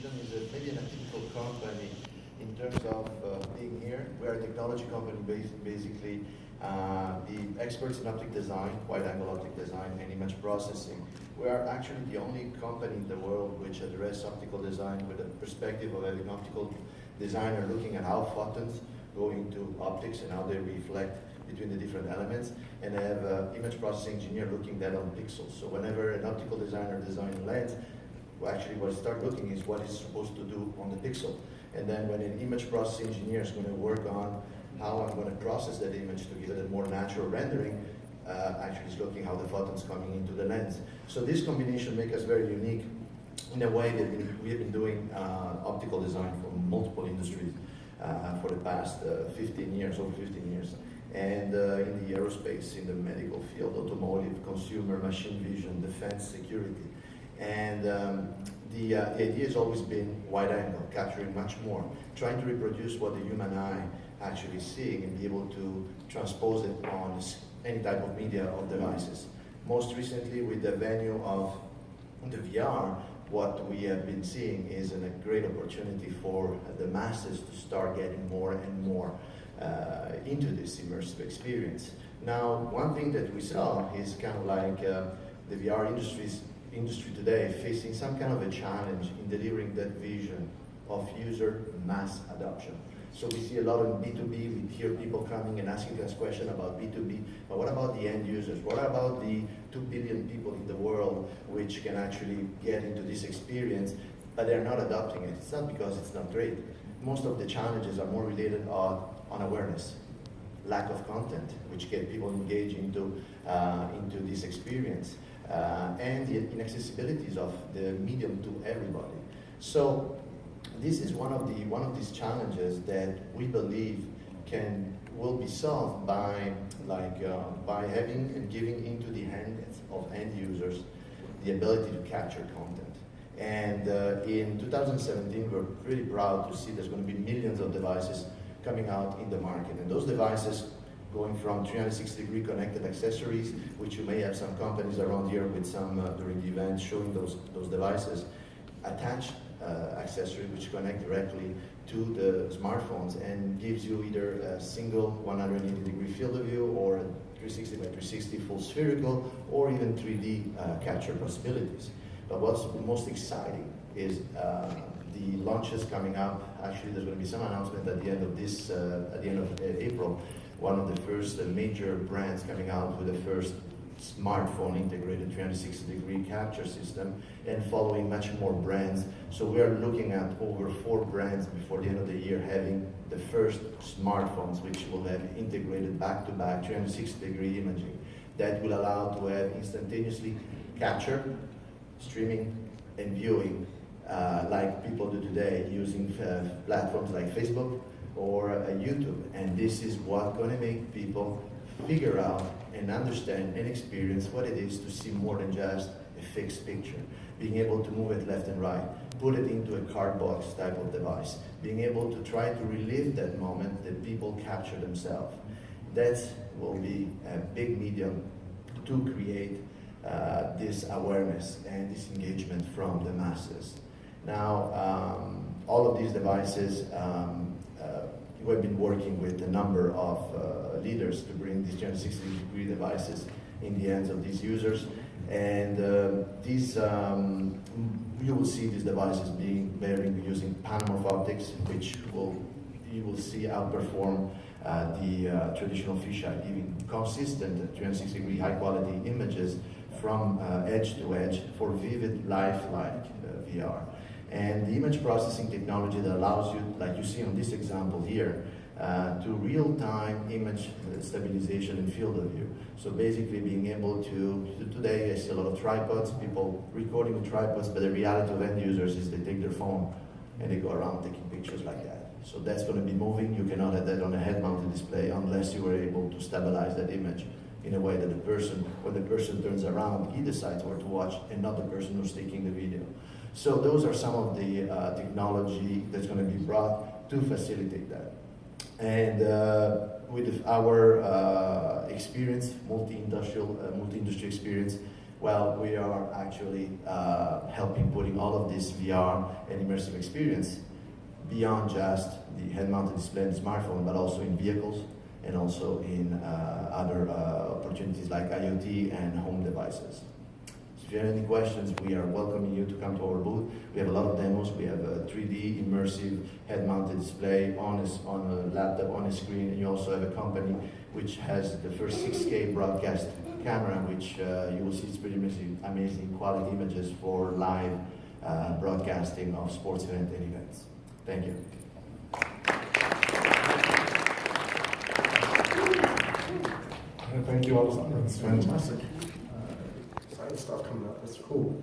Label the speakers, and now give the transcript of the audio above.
Speaker 1: Immervision is maybe an atypical company in terms of being here. We are a technology company basically the experts in optic design, wide-angle optic design, and image processing. We are actually the only company in the world which address optical design with a perspective of having optical designer looking at how photons go into optics and how they reflect between the different elements, and have an image processing engineer looking that on pixels. So whenever an optical designer designs a lens, well, actually what I start looking is what it's supposed to do on the pixel. And then when an image processing engineer is going to work on how I'm going to process that image to give it a more natural rendering, actually is looking how the photons coming into the lens. So this combination makes us very unique in a way that we have been doing optical design for multiple industries for the past 15 years, over 15 years. And in the aerospace, in the medical field, automotive, consumer, machine vision, defense, security. And the idea has always been wide angle, capturing much more, trying to reproduce what the human eye actually seeing and be able to transpose it on any type of media or devices. Most recently with the venue of the VR, what we have been seeing is a great opportunity for the masses to start getting more and more into this immersive experience. Now, one thing that we saw is kind of like the VR industry today facing some kind of a challenge in delivering that vision of user mass adoption. So we see a lot of B2B, we hear people coming and asking us questions about B2B, but what about the end users? What about the 2 billion people in the world which can actually get into this experience, but they're not adopting it? It's not because it's not great. Most of the challenges are more related on awareness, lack of content, which get people engaged into this experience, and the inaccessibilities of the medium to everybody. So this is one of these challenges that we believe will be solved by having and giving into the hands of end users the ability to capture content. And in 2017, we're pretty proud to see there's going to be millions of devices coming out in the market, and those devices going from 360-degree connected accessories, which you may have some companies around here with some during the event showing those devices, attached accessory which connect directly to the smartphones and gives you either a single 180-degree field of view or a 360 by 360 full spherical or even 3D capture possibilities. But what's most exciting is the launches coming up. Actually, there's going to be some announcement at the end of April. One of the first major brands coming out with the first smartphone integrated 360-degree capture system, and following much more brands. So we are looking at over 4 brands before the end of the year having the first smartphones which will have integrated back-to-back 360-degree imaging that will allow to have instantaneously capture, streaming, and viewing like people do today using platforms like Facebook or YouTube. And this is what's going to make people figure out and understand and experience what it is to see more than just a fixed picture. Being able to move it left and right, put it into a card box type of device, being able to try to relive that moment that people capture themselves. That will be a big medium to create this awareness and this engagement from the masses. Now, all of these devices, we've been working with a number of leaders to bring these 360-degree devices in the hands of these users. And you will see these devices being using panamorph optics, which you will see outperform the traditional fisheye, giving consistent 360-degree high-quality images from edge to edge for vivid, lifelike VR. And the image processing technology that allows you, like you see on this example here, to real-time image stabilization and field of view. So basically being able to, today I see a lot of tripods, people recording with tripods, but the reality of end users is they take their phone and they go around taking pictures like that. So that's going to be moving. You cannot have that on a head-mounted display unless you were able to stabilize that image in a way that when the person turns around, he decides where to watch and not the person who's taking the video. So those are some of the technology that's going to be brought to facilitate that. And with our experience, multi-industry experience, Well, we are actually helping putting all of this VR and immersive experience beyond just the head-mounted display and smartphone, but also in vehicles and also in other opportunities like IoT and home devices. So if you have any questions, we are welcoming you to come to our booth. We have a lot of demos. We have a 3D immersive head-mounted display on a laptop, on a screen, and you also have a company which has the first 6K broadcast camera, which you will see it's pretty amazing quality images for live broadcasting of sports events and events. Thank you.
Speaker 2: Thank you, Alessandro. It's fantastic. Exciting stuff coming up. That's cool.